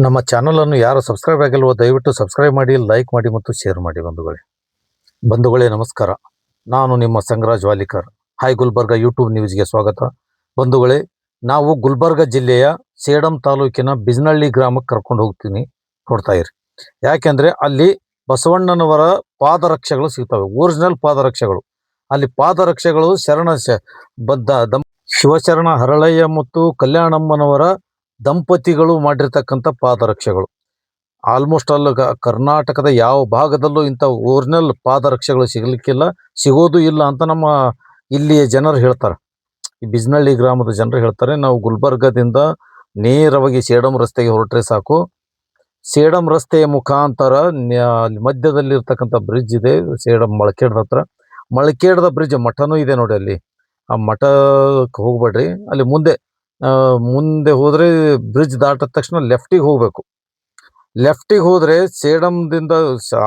ನಮ್ಮ ಚಾನಲನ್ನು ಯಾರು ಸಬ್ಸ್ಕ್ರೈಬ್ ಆಗಿಲ್ವೋ ದಯವಿಟ್ಟು ಸಬ್ಸ್ಕ್ರೈಬ್ ಮಾಡಿ, ಲೈಕ್ ಮಾಡಿ ಮತ್ತು ಶೇರ್ ಮಾಡಿ. ಬಂಧುಗಳೇ ನಮಸ್ಕಾರ. ನಾನು ನಿಮ್ಮ ಸಂಗರಾಜ್ ವಾಲಿಕರ್. ಹಾಯ್ ಗುಲ್ಬರ್ಗ ಯೂಟ್ಯೂಬ್ ನ್ಯೂಸ್ಗೆ ಸ್ವಾಗತ. ಬಂಧುಗಳೇ, ನಾವು ಗುಲ್ಬರ್ಗ ಜಿಲ್ಲೆಯ ಸೇಡಂ ತಾಲೂಕಿನ ಬಿಜ್ನಳ್ಳಿ ಗ್ರಾಮಕ್ಕೆ ಕರ್ಕೊಂಡು ಹೋಗ್ತೀನಿ, ನೋಡ್ತಾ ಇರಿ. ಯಾಕೆಂದರೆ ಅಲ್ಲಿ ಬಸವಣ್ಣನವರ ಪಾದರಕ್ಷೆಗಳು ಸಿಗ್ತವೆ, ಒರಿಜಿನಲ್ ಪಾದರಕ್ಷೆಗಳು. ಅಲ್ಲಿ ಪಾದರಕ್ಷೆಗಳು ಶಿವಶರಣ ಹರಳಯ್ಯ ಮತ್ತು ಕಲ್ಯಾಣಮ್ಮನವರ ದಂಪತಿಗಳು ಮಾಡಿರ್ತಕ್ಕಂಥ ಪಾದರಕ್ಷೆಗಳು. ಆಲ್ಮೋಸ್ಟ್ ಅಲ್ಲಿ ಕರ್ನಾಟಕದ ಯಾವ ಭಾಗದಲ್ಲೂ ಇಂಥ ಒರಿಜಿನಲ್ ಪಾದರಕ್ಷೆಗಳು ಸಿಗಲಿಕ್ಕಿಲ್ಲ, ಸಿಗೋದು ಇಲ್ಲ ಅಂತ ನಮ್ಮ ಇಲ್ಲಿಯ ಜನರು ಹೇಳ್ತಾರೆ. ಈ ಬಿಜ್ನಳ್ಳಿ ಗ್ರಾಮದ ಜನರು ಹೇಳ್ತಾರೆ. ನಾವು ಗುಲ್ಬರ್ಗದಿಂದ ನೇರವಾಗಿ ಸೇಡಂ ರಸ್ತೆಗೆ ಹೊರಟ್ರೆ ಸಾಕು. ಸೇಡಂ ರಸ್ತೆಯ ಮುಖಾಂತರ ಮಧ್ಯದಲ್ಲಿರ್ತಕ್ಕಂಥ ಬ್ರಿಡ್ಜ್ ಇದೆ, ಸೇಡಂ ಮಳಕೇಡದ ಹತ್ರ. ಮಳಕೇಡದ ಬ್ರಿಡ್ಜ್ ಮಠನೂ ಇದೆ ನೋಡಿ. ಅಲ್ಲಿ ಆ ಮಠಕ್ಕೆ ಹೋಗ್ಬೇಡ್ರಿ, ಅಲ್ಲಿ ಮುಂದೆ ಹೋದರೆ ಬ್ರಿಡ್ಜ್ ದಾಟಿದ ತಕ್ಷಣ ಲೆಫ್ಟಿಗೆ ಹೋಗಬೇಕು. ಲೆಫ್ಟಿಗೆ ಹೋದರೆ ಸೇಡಂದಿಂದ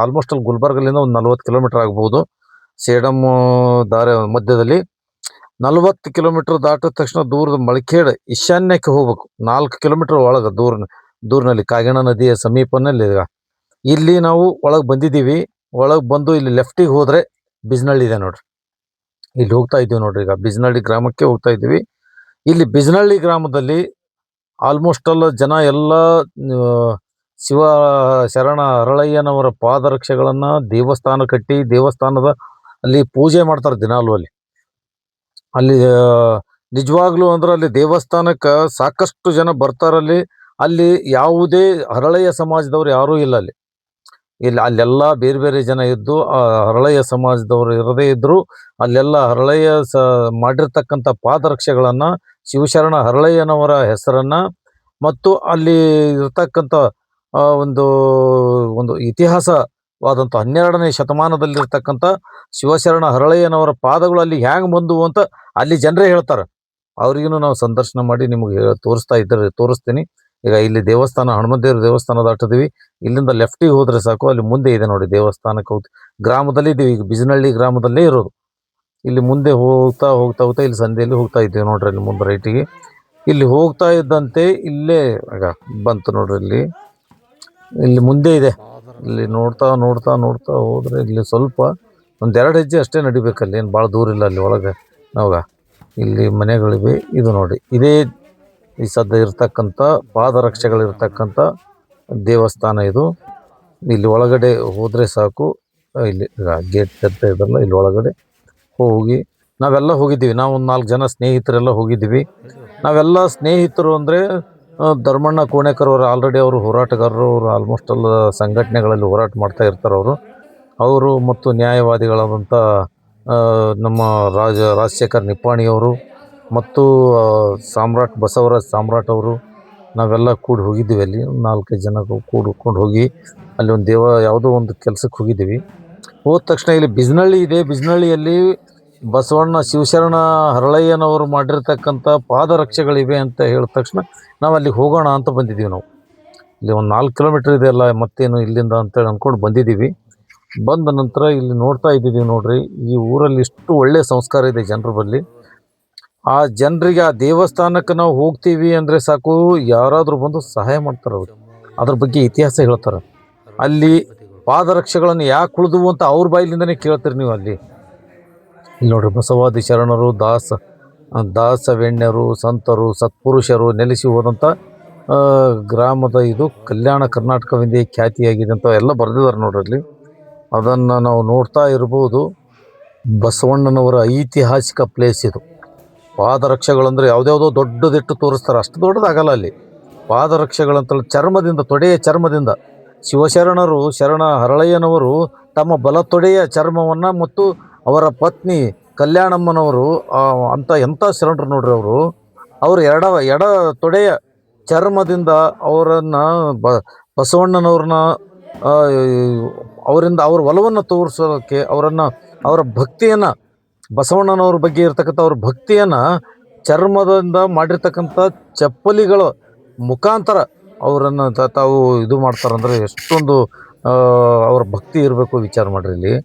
ಆಲ್ಮೋಸ್ಟ್ ಅಲ್ಲಿ ಗುಲ್ಬರ್ಗಲಿಂದ ಒಂದು 40 ಕಿಲೋಮೀಟರ್ ಆಗ್ಬೋದು. ಸೇಡಂ ದಾರಿ ಮಧ್ಯದಲ್ಲಿ 40 ಕಿಲೋಮೀಟರ್ ದಾಟಿದ ತಕ್ಷಣ ದೂರದ ಮಳಕೇಡ್ ಈಶಾನ್ಯಕ್ಕೆ ಹೋಗ್ಬೇಕು. 4 ಕಿಲೋಮೀಟರ್ ಒಳಗೆ ದೂರನಲ್ಲಿ ಕಾಗಿಣಾ ನದಿಯ ಸಮೀಪನಲ್ಲಿ. ಇಲ್ಲಿ ನಾವು ಒಳಗೆ ಬಂದಿದ್ದೀವಿ. ಒಳಗೆ ಬಂದು ಇಲ್ಲಿ ಲೆಫ್ಟಿಗೆ ಹೋದರೆ ಬಿಜ್ನಳ್ಳಿ ಇದೆ ನೋಡ್ರಿ. ಇಲ್ಲಿ ಹೋಗ್ತಾ ಇದ್ದೀವಿ ನೋಡ್ರಿ. ಈಗ ಬಿಜ್ನಳ್ಳಿ ಗ್ರಾಮಕ್ಕೆ ಹೋಗ್ತಾ ಇದ್ದೀವಿ. ಇಲ್ಲಿ ಬಿಜ್ನಳ್ಳಿ ಗ್ರಾಮದಲ್ಲಿ ಆಲ್ಮೋಸ್ಟ್ ಅಲ್ಲ ಜನ ಎಲ್ಲ ಶಿವ ಶರಣ ಹರಳಯ್ಯನವರ ಪಾದರಕ್ಷೆಗಳನ್ನು ದೇವಸ್ಥಾನ ಕಟ್ಟಿ ದೇವಸ್ಥಾನದ ಅಲ್ಲಿ ಪೂಜೆ ಮಾಡ್ತಾರೆ ದಿನಾಲು. ಅಲ್ಲಿ ನಿಜವಾಗ್ಲೂ ಅಂದ್ರೆ ಅಲ್ಲಿ ದೇವಸ್ಥಾನಕ್ಕೆ ಸಾಕಷ್ಟು ಜನ ಬರ್ತಾರಲ್ಲಿ. ಅಲ್ಲಿ ಯಾವುದೇ ಹರಳಯ್ಯ ಸಮಾಜದವ್ರು ಯಾರೂ ಇಲ್ಲ ಅಲ್ಲೆಲ್ಲ ಬೇರೆ ಬೇರೆ ಜನ ಇದ್ದು, ಹರಳಯ್ಯ ಸಮಾಜದವರು ಇರದೇ ಇದ್ರು ಅಲ್ಲೆಲ್ಲ ಹರಳಯ್ಯ ಮಾಡಿರ್ತಕ್ಕಂಥ ಪಾದರಕ್ಷೆಗಳನ್ನು ಶಿವಶರಣ ಹರಳಯ್ಯನವರ ಹೆಸರನ್ನ ಮತ್ತು ಅಲ್ಲಿ ಇರ್ತಕ್ಕಂಥ ಒಂದು ಇತಿಹಾಸವಾದಂಥ 12ನೇ ಶತಮಾನದಲ್ಲಿರ್ತಕ್ಕಂಥ ಶಿವಶರಣ ಹರಳಯ್ಯನವರ ಪಾದಗಳು ಅಲ್ಲಿ ಹ್ಯಾಂಗ್ ಬಂದವು ಅಂತ ಅಲ್ಲಿ ಜನರೇ ಹೇಳ್ತಾರೆ. ಅವ್ರಿಗೂ ನಾವು ಸಂದರ್ಶನ ಮಾಡಿ ನಿಮಗೆ ತೋರಿಸ್ತೀನಿ. ಈಗ ಇಲ್ಲಿ ದೇವಸ್ಥಾನ, ಹನುಮಂತೇವ್ರ ದೇವಸ್ಥಾನ ದಾಟಿದ್ವಿ. ಇಲ್ಲಿಂದ ಲೆಫ್ಟಿಗೆ ಹೋದ್ರೆ ಸಾಕು, ಅಲ್ಲಿ ಮುಂದೆ ಇದೆ ನೋಡಿ ದೇವಸ್ಥಾನಕ್ಕೆ ಗ್ರಾಮದಲ್ಲಿ ಇದ್ದೀವಿ. ಈಗ ಬಿಜ್ನಳ್ಳಿ ಗ್ರಾಮದಲ್ಲೇ ಇರೋದು. ಇಲ್ಲಿ ಮುಂದೆ ಹೋಗ್ತಾ ಇಲ್ಲಿ ಸಂಧಿಯಲ್ಲಿ ಹೋಗ್ತಾ ಇದ್ದೀವಿ ನೋಡ್ರಿ. ಅಲ್ಲಿ ಮುಂದೆ ರೈಟಿಗೆ ಇಲ್ಲಿ ಹೋಗ್ತಾ ಇದ್ದಂತೆ ಇಲ್ಲೇ ಆಗ ಬಂತು ನೋಡ್ರಿ. ಇಲ್ಲಿ ಮುಂದೆ ಇದೆ. ಇಲ್ಲಿ ನೋಡ್ತಾ ಹೋದ್ರೆ ಇಲ್ಲಿ ಸ್ವಲ್ಪ 1-2 ಹೆಜ್ಜೆ ಅಷ್ಟೇ ನಡಿಬೇಕಲ್ಲಿ, ಏನು ಭಾಳ ದೂರ ಇಲ್ಲ. ಅಲ್ಲಿ ಒಳಗೆ ಇಲ್ಲಿ ಮನೆಗಳಿವೆ. ಇದು ನೋಡಿ, ಇದೇ ಈ ಸದ್ಯ ಇರ್ತಕ್ಕಂಥ ಪಾದರಕ್ಷೆಗಳಿರ್ತಕ್ಕಂಥ ದೇವಸ್ಥಾನ ಇದು. ಇಲ್ಲಿ ಒಳಗಡೆ ಹೋದರೆ ಸಾಕು. ಇಲ್ಲಿ ಗೇಟ್ ತೆಗ್ತಾ ಇದ್ರಲ್ಲ, ಇಲ್ಲಿ ಒಳಗಡೆ ಹೋಗಿ ನಾವೆಲ್ಲ ಹೋಗಿದ್ದೀವಿ. ನಾವು ಒಂದು 4 ಜನ ಸ್ನೇಹಿತರೆಲ್ಲ ಹೋಗಿದ್ದೀವಿ. ನಾವೆಲ್ಲ ಸ್ನೇಹಿತರು ಅಂದರೆ ಧರ್ಮಣ್ಣ ಕೋಣೇಕರ್ ಅವರು ಆಲ್ರೆಡಿ ಅವರು ಹೋರಾಟಗಾರರು. ಅವರು ಆಲ್ಮೋಸ್ಟ್ ಎಲ್ಲ ಸಂಘಟನೆಗಳಲ್ಲಿ ಹೋರಾಟ ಮಾಡ್ತಾ ಇರ್ತಾರೆ ಅವರು ಮತ್ತು ನ್ಯಾಯವಾದಿಗಳಾದಂಥ ನಮ್ಮ ರಾಜಶೇಖರ್ ನಿಪ್ಪಾಣಿಯವರು ಮತ್ತು ಸಾಮ್ರಾಟ್ ಬಸವರಾಜ್ ಸಾಮ್ರಾಟ್ ಅವರು, ನಾವೆಲ್ಲ ಕೂಡಿ ಹೋಗಿದ್ದೀವಿ. ಅಲ್ಲಿ 4-5 ಜನ ಕೂಡ್ಕೊಂಡು ಹೋಗಿ ಅಲ್ಲಿ ಒಂದು ಯಾವುದೋ ಒಂದು ಕೆಲಸಕ್ಕೆ ಹೋಗಿದ್ದೀವಿ. ಹೋದ ತಕ್ಷಣ ಇಲ್ಲಿ ಬಿಜ್ನಳ್ಳಿ ಇದೆ. ಬಿಜ್ನಳ್ಳಿಯಲ್ಲಿ ಬಸವಣ್ಣ ಶಿವಶರಣ ಹರಳಯ್ಯನವರು ಮಾಡಿರ್ತಕ್ಕಂಥ ಪಾದರಕ್ಷೆಗಳಿವೆ ಅಂತ ಹೇಳಿದ ತಕ್ಷಣ ನಾವು ಅಲ್ಲಿಗೆ ಹೋಗೋಣ ಅಂತ ಬಂದಿದ್ದೀವಿ. ನಾವು ಇಲ್ಲಿ ಒಂದು 4 ಕಿಲೋಮೀಟರ್ ಇದೆ ಅಲ್ಲ, ಮತ್ತೇನು ಇಲ್ಲಿಂದ ಅಂತೇಳಿ ಅಂದ್ಕೊಂಡು ಬಂದಿದ್ದೀವಿ. ಬಂದ ನಂತರ ಇಲ್ಲಿ ನೋಡ್ತಾ ಇದ್ದೀವಿ ನೋಡ್ರಿ. ಈ ಊರಲ್ಲಿ ಇಷ್ಟು ಒಳ್ಳೆಯ ಸಂಸ್ಕಾರ ಇದೆ ಜನರ ಬಳಿ. ಆ ಜನರಿಗೆ ಆ ದೇವಸ್ಥಾನಕ್ಕೆ ನಾವು ಹೋಗ್ತೀವಿ ಅಂದರೆ ಸಾಕು, ಯಾರಾದರೂ ಬಂದು ಸಹಾಯ ಮಾಡ್ತಾರೆ. ಅವರು ಅದ್ರ ಬಗ್ಗೆ ಇತಿಹಾಸ ಹೇಳ್ತಾರೆ. ಅಲ್ಲಿ ಪಾದರಕ್ಷೆಗಳನ್ನು ಯಾಕೆ ಉಳಿದುವು ಅಂತ ಅವ್ರ ಬಾಯಿಲಿಂದನೇ ಕೇಳ್ತೀರಿ ನೀವು. ಅಲ್ಲಿ ನೋಡ್ರಿ, ಬಸವಾದಿ ಶರಣರು, ದಾಸವೆಣ್ಯರು, ಸಂತರು, ಸತ್ಪುರುಷರು ನೆಲೆಸಿ ಹೋದಂಥ ಗ್ರಾಮದ ಇದು ಕಲ್ಯಾಣ ಕರ್ನಾಟಕವೆಂದೇ ಖ್ಯಾತಿಯಾಗಿದೆ ಅಂತ ಎಲ್ಲ ಬರೆದಿದ್ದಾರೆ ನೋಡ್ರಿ ಅಲ್ಲಿ. ಅದನ್ನು ನಾವು ನೋಡ್ತಾ ಇರ್ಬೋದು. ಬಸವಣ್ಣನವರ ಐತಿಹಾಸಿಕ ಪ್ಲೇಸ್ ಇದು. ಪಾದರಕ್ಷೆಗಳಂದರೆ ಯಾವುದ್ಯಾವುದೋ ದೊಡ್ಡದಿಟ್ಟು ತೋರಿಸ್ತಾರೆ, ಅಷ್ಟು ದೊಡ್ಡದಾಗಲ್ಲ. ಅಲ್ಲಿ ಪಾದರಕ್ಷೆಗಳಂತ ಚರ್ಮದಿಂದ, ತೊಡೆಯ ಚರ್ಮದಿಂದ ಶಿವಶರಣರು, ಶರಣ ಹರಳಯ್ಯನವರು ತಮ್ಮ ಬಲತೊಡೆಯ ಚರ್ಮವನ್ನು ಮತ್ತು ಅವರ ಪತ್ನಿ ಕಲ್ಯಾಣಮ್ಮನವರು ಎಂಥ ಶರಣರು ನೋಡ್ರಿ. ಅವರು ಎಡ ತೊಡೆಯ ಚರ್ಮದಿಂದ ಅವರನ್ನು ಬಸವಣ್ಣನವ್ರನ್ನ ಅವರಿಂದ ಅವ್ರ ಒಲವನ್ನು ತೋರಿಸೋಕ್ಕೆ, ಅವರ ಭಕ್ತಿಯನ್ನು, ಬಸವಣ್ಣನವ್ರ ಬಗ್ಗೆ ಇರ್ತಕ್ಕಂಥ ಅವ್ರ ಭಕ್ತಿಯನ್ನು ಚರ್ಮದಿಂದ ಮಾಡಿರ್ತಕ್ಕಂಥ ಚಪ್ಪಲಿಗಳ ಮುಖಾಂತರ ಅವರನ್ನು ತಾವು ಇದು ಮಾಡ್ತಾರಂದರೆ ಎಷ್ಟೊಂದು ಅವ್ರ ಭಕ್ತಿ ಇರಬೇಕು ವಿಚಾರ ಮಾಡ್ರಿ. ಇಲ್ಲಿ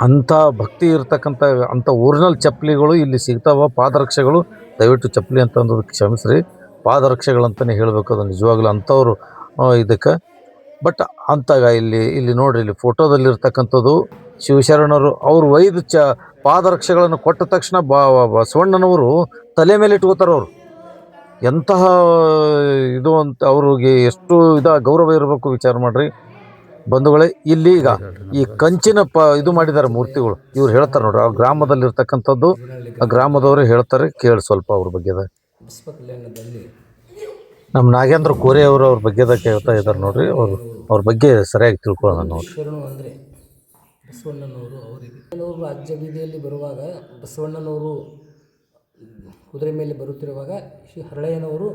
ಅಂಥ ಭಕ್ತಿ ಇರ್ತಕ್ಕಂಥ ಒರಿಜಿನಲ್ ಚಪ್ಪಲಿಗಳು ಇಲ್ಲಿ ಸಿಗ್ತಾವ. ಪಾದರಕ್ಷೆಗಳು, ದಯವಿಟ್ಟು ಚಪ್ಪಲಿ ಅಂತ ಅಂದೋದಕ್ಕೆ ಕ್ಷಮಿಸ್ರಿ. ಪಾದರಕ್ಷೆಗಳಂತಲೇ ಹೇಳಬೇಕು. ಅದು ನಿಜವಾಗ್ಲೂ ಅಂಥವ್ರು ಇದಕ್ಕೆ. ಬಟ್ ಅಂತಾಗ ಇಲ್ಲಿ ನೋಡ್ರಿ, ಇಲ್ಲಿ ಫೋಟೋದಲ್ಲಿರ್ತಕ್ಕಂಥದ್ದು ಶಿವಶರಣರು ಅವ್ರು ಒಯ್ದು ಪಾದರಕ್ಷೆಗಳನ್ನು ಕೊಟ್ಟ ತಕ್ಷಣ ಬಸವಣ್ಣನವರು ತಲೆ ಮೇಲೆ ಇಟ್ಕೋತಾರೆ. ಅವರು ಎಂತಹ ಇದು ಅಂತ ಅವ್ರಿಗೆ ಎಷ್ಟು ಗೌರವ ಇರಬೇಕು ವಿಚಾರ ಮಾಡ್ರಿ ಬಂಧುಗಳೇ. ಇಲ್ಲಿ ಈಗ ಈ ಕಂಚಿನ ಇದು ಮಾಡಿದ್ದಾರೆ ಮೂರ್ತಿಗಳು. ಇವ್ರು ಹೇಳ್ತಾರೆ ನೋಡ್ರಿ, ಆ ಗ್ರಾಮದಲ್ಲಿರ್ತಕ್ಕಂಥದ್ದು ಆ ಗ್ರಾಮದವರು ಹೇಳ್ತಾರೆ. ಕೇಳಿ ಸ್ವಲ್ಪ ಅವ್ರ ಬಗ್ಗೆ. ನಮ್ಮ ನಾಗೇಂದ್ರ ಕೋರೆ ಅವರು ಅವ್ರ ಬಗ್ಗೆ ಕೇಳ್ತಾ ಇದ್ದಾರೆ ನೋಡ್ರಿ. ಅವ್ರ ಬಗ್ಗೆ ಸರಿಯಾಗಿ ತಿಳ್ಕೊಳ್ಳೋಣ ನೋಡಿ. ಶರಣು ಅಂದರೆ ಬಸವಣ್ಣನವರು. ಅವರಿಗೆ ರಾಜ್ಯ ಬೀದಿಯಲ್ಲಿ ಬರುವಾಗ ಬಸವಣ್ಣನವರು ಕುದುರೆ ಮೇಲೆ ಬರುತ್ತಿರುವಾಗ ಹರಳಯ್ಯನವರು